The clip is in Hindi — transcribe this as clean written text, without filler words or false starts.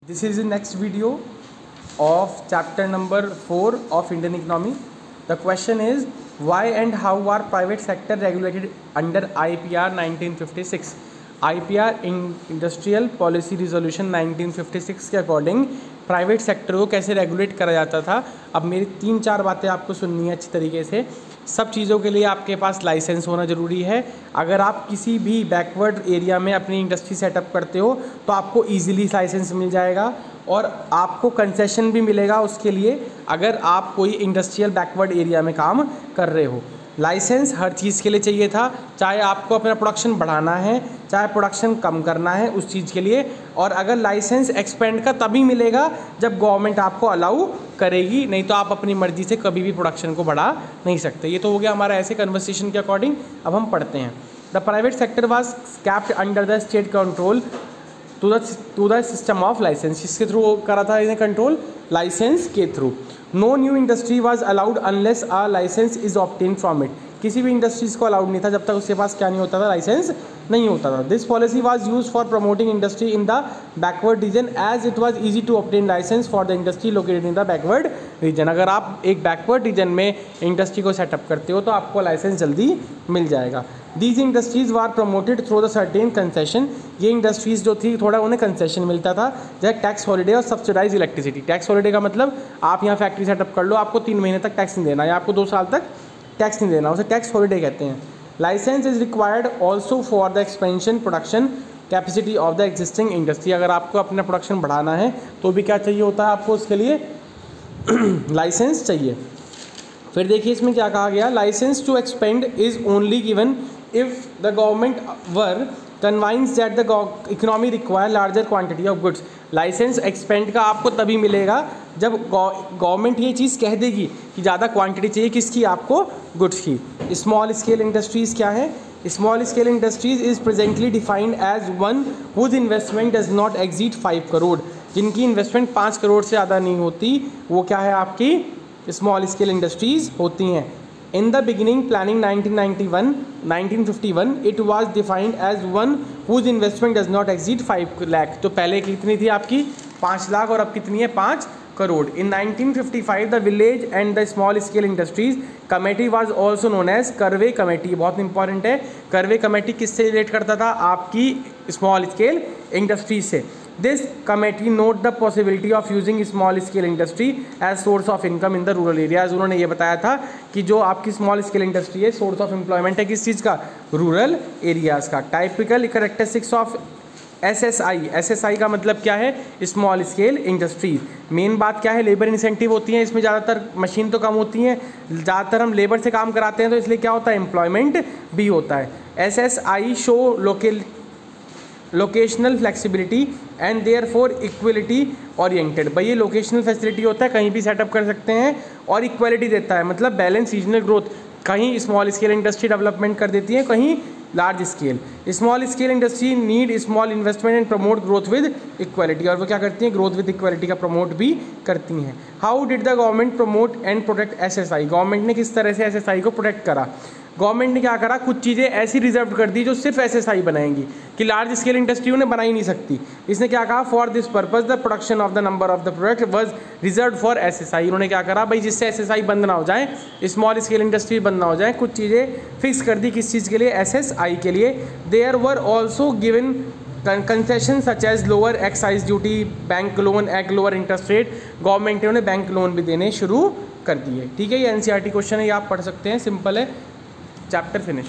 This is the next video of chapter number 4 of Indian economy. The question is, why and how are private sector regulated under IPR 1956? IPR industrial policy resolution 1956 के अकॉर्डिंग प्राइवेट सेक्टर को कैसे रेगुलेट करा जाता था। अब मेरी 3-4 बातें आपको सुननी है अच्छी तरीके से। सब चीज़ों के लिए आपके पास लाइसेंस होना ज़रूरी है। अगर आप किसी भी बैकवर्ड एरिया में अपनी इंडस्ट्री सेटअप करते हो तो आपको ईजिली लाइसेंस मिल जाएगा और आपको कंसेशन भी मिलेगा उसके लिए, अगर आप कोई इंडस्ट्रियल बैकवर्ड एरिया में काम कर रहे हो। लाइसेंस हर चीज़ के लिए चाहिए था, चाहे आपको अपना प्रोडक्शन बढ़ाना है चाहे प्रोडक्शन कम करना है उस चीज़ के लिए। और अगर लाइसेंस एक्सपेंड का तभी मिलेगा जब गवर्नमेंट आपको अलाउ करेगी, नहीं तो आप अपनी मर्जी से कभी भी प्रोडक्शन को बढ़ा नहीं सकते। ये तो हो गया हमारा ऐसे कन्वर्सेशन के अकॉर्डिंग। अब हम पढ़ते हैं। The private sector was capped under the state control to the system of licence. किसके थ्रू करा था इन्हें कंट्रोल? लाइसेंस के through. No new industry was allowed unless a licence is obtain from it. किसी भी इंडस्ट्रीज़ को अलाउड नहीं था जब तक उसके पास क्या नहीं होता था, लाइसेंस नहीं होता था। This policy was use for promoting industry in the backward region as it was easy to obtain licence for the industry located in the backward region. अगर आप एक बैकवर्ड रीजन में इंडस्ट्री को सेटअप करते हो तो आपको लाइसेंस जल्दी मिल जाएगा। These industries were promoted through the certain concession. ये इंडस्ट्रीज़ जो थी थोड़ा उन्हें कंसेशन मिलता था, जैसे टैक्स हॉलीडे और सब्सिडाइज इलेक्ट्रिसिटी। टैक्स हॉलीडे का मतलब आप यहाँ फैक्ट्री सेटअप कर लो, आपको 3 महीने तक टैक्स नहीं देना या आपको 2 साल तक टैक्स नहीं देना, उसे टैक्स हॉलीडे कहते हैं। Licence is required also for the expansion production capacity of the existing industry. अगर आपको अपना प्रोडक्शन बढ़ाना है तो भी क्या चाहिए होता है आपको, उसके लिए लाइसेंस चाहिए। फिर देखिए इसमें क्या कहा गया, licence to expand is only given if the government were convince that the economy require larger quantity of goods. Licence expand का आपको तभी मिलेगा जब गवर्नमेंट ये चीज़ कह देगी कि ज़्यादा क्वांटिटी चाहिए, किसकी? आपको गुड्स की। स्मॉल स्केल इंडस्ट्रीज़ क्या है? Small scale industries is presently defined as one whose investment does not exceed 5 crore. जिनकी इन्वेस्टमेंट 5 करोड़ से ज़्यादा नहीं होती वो क्या है? आपकी स्मॉल स्केल इंडस्ट्रीज़ होती हैं। In the beginning planning 1951 it was defined as one whose investment does not exceed 5 lakh। तो पहले कितनी थी आपकी? 5 लाख और अब कितनी है? 5 crore. In 1955 the village and the small scale industries committee was also known as करवे कमेटी। बहुत इंपॉर्टेंट है, करवे कमेटी किससे रिलेट करता था? आपकी स्मॉल स्केल इंडस्ट्री से। This committee note the possibility of using small scale industry as source of income in the rural areas। उन्होंने ये बताया था कि जो आपकी स्मॉल स्केल इंडस्ट्री है सोर्स ऑफ एम्प्लॉयमेंट है किस चीज़ का? रूरल एरियाज़ का। Typical characteristics of SSI। SSI का मतलब क्या है? Small scale industries. मेन बात क्या है? लेबर इंसेंटिव होती है इसमें, ज़्यादातर मशीन तो कम होती हैं, ज़्यादातर हम लेबर से काम कराते हैं तो इसलिए क्या होता है? एम्प्लॉयमेंट भी होता है। SSI show locational flexibility and therefore equality oriented. भाई ये लोकेशनल फैसिलिटी होता है, कहीं भी सेटअप कर सकते हैं, और इक्वलिटी देता है मतलब बैलेंस रीजनल ग्रोथ। कहीं स्मॉल स्केल इंडस्ट्री डेवलपमेंट कर देती है, कहीं large scale. Small scale industry need small investment and promote growth with equality. और वो क्या करती हैं? ग्रोथ विद इक्वलिटी का प्रमोट भी करती हैं। How did the government promote and protect SSI? Government ने किस तरह से SSI को प्रोटेक्ट करा? गवर्नमेंट ने क्या करा? कुछ चीज़ें ऐसी रिजर्व कर दी जो सिर्फ SSI बनाएंगी, कि लार्ज स्केल इंडस्ट्री उन्हें बना ही नहीं सकती। इसने क्या कहा? For this purpose the production of the number of the product was reserve for SSI। उन्होंने क्या करा भाई, जिससे SSI बंद ना हो जाए, स्मॉल स्केल इंडस्ट्री बंद ना हो जाए, कुछ चीज़ें फिक्स कर दी। किस चीज़ के लिए? SSI के लिए। There were also given concession such as lower excise duty, bank loan at lower interest rate. Government ने उन्हें बैंक लोन भी देने शुरू कर दिए। ठीक है, ये NCERT क्वेश्चन है, ये आप पढ़ सकते हैं, सिंपल है। Chapter finish.